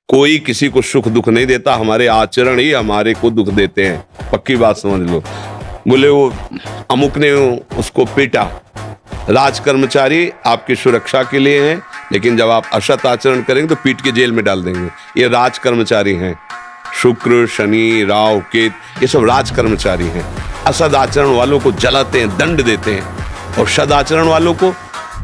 कोई किसी को सुख दुख नहीं देता, हमारे आचरण ही हमारे को दुख देते हैं, पक्की बात समझ लो। बोले वो अमुक ने उसको पीटा, राज कर्मचारी आपकी सुरक्षा के लिए हैं, लेकिन जब आप असत आचरण करेंगे तो पीट के जेल में डाल देंगे। ये राज कर्मचारी हैं, शुक्र शनि राहु केत, ये सब राज कर्मचारी हैं। असद आचरण वालों को जलाते हैं, दंड देते हैं, और सदाचरण वालों को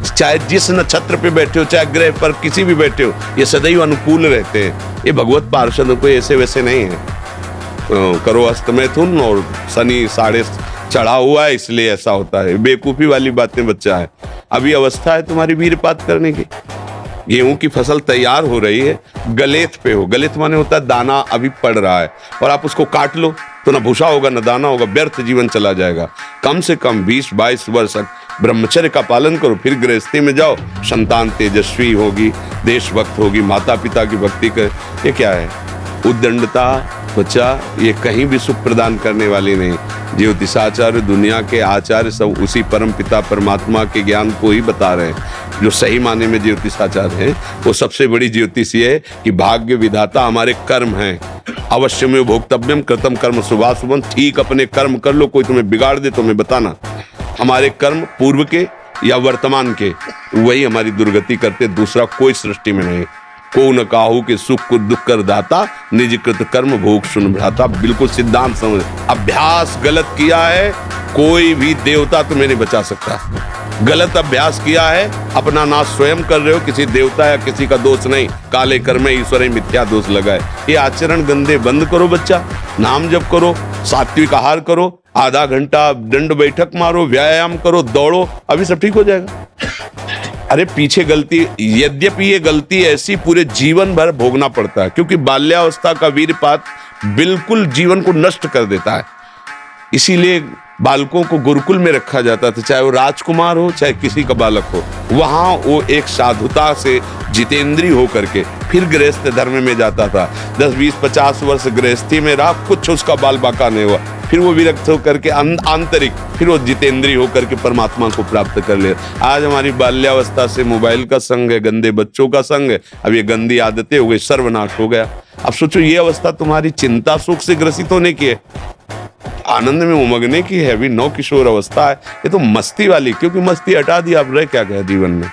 चाहे जिस नक्षत्र पे बैठे हो, चाहे ग्रह पर किसी भी बैठे हो, ये सदैव अनुकूल रहते हैं। ये भगवत पार्षदों को ऐसे वैसे नहीं है। करो अस्त मैथुन और शनि साढ़े चढ़ा हुआ है इसलिए ऐसा होता है, बेवकूफी वाली बातें बच्चा है। अभी अवस्था है तुम्हारी वीरपात करने की। गेहूं की फसल तैयार हो रही है, गलेत पे हो, गलेत माने होता है दाना अभी पड़ रहा है, और आप उसको काट लो तो ना भूसा होगा ना दाना होगा, व्यर्थ जीवन चला जाएगा। कम से कम 20-22 वर्ष ब्रह्मचर्य का पालन करो, फिर गृहस्थी में जाओ, संतान तेजस्वी होगी, देशभक्त होगी, माता पिता की भक्ति कर। ये क्या है? उद्दंडता बच्चा, ये कहीं भी सुख प्रदान करने वाली नहीं। ज्योतिषाचार्य, दुनिया के आचार्य सब उसी परम पिता परमात्मा के ज्ञान को ही बता रहे हैं। जो सही माने में ज्योतिषाचार्य हैं, वो सबसे बड़ी ज्योतिष ये है कि भाग्य विधाता हमारे कर्म हैं। अवश्य में भोक्तव्यम कृतम कर्म शुभाशुभम, ठीक अपने कर्म कर लो, कोई तुम्हें बिगाड़ दे तो हमें बताना। हमारे कर्म पूर्व के या वर्तमान के, वही हमारी दुर्गति करते, दूसरा कोई सृष्टि में नहीं। को न काहू के सुख को दुख कर दाता, निज कृत कर्म भोग सुन भ्राता। बिल्कुल सिद्धांत समझ। अभ्यास गलत किया है, कोई भी देवता तुम्हें नहीं बचा सकता। गलत अभ्यास किया है, अपना नाश स्वयं कर रहे हो, किसी देवता या किसी का दोष नहीं। काले कर्म में ईश्वर ही मिथ्या दोष लगाए। ये आचरण गंदे बंद करो बच्चा, नाम जप करो, सात्विक आहार करो, आधा घंटा दंड बैठक मारो, व्यायाम करो, दौड़ो, अभी सब ठीक हो जाएगा। अरे पीछे गलती, यद्यपि ये गलती ऐसी पूरे जीवन भर भोगना पड़ता है, क्योंकि बाल्यावस्था का वीरपात बिल्कुल जीवन को नष्ट कर देता है। इसीलिए बालकों को गुरुकुल में रखा जाता था, चाहे वो राजकुमार हो चाहे किसी का बालक हो। वहां वो एक साधुता से जितेंद्रीय होकर के फिर गृहस्थ धर्म में जाता था। 10-20-50 वर्ष गृहस्थी में रहा, कुछ उसका बाल बाका नहीं हुआ, फिर वो विरक्त होकर के आंतरिक, फिर वो जितेंद्रीय होकर के परमात्मा को प्राप्त कर ले। आज हमारी बाल्यावस्था से मोबाइल का संग है, गंदे बच्चों का संग है, अब ये गंदी आदतें हो गई, सर्वनाश हो गया। अब सोचो ये अवस्था तुम्हारी चिंता सुख से ग्रसित होने की है, आनंद में उमगने की है, अभी नौ किशोर अवस्था है। ये तो मस्ती वाली, क्योंकि मस्ती हटा दी, आप रह क्या गया जीवन में।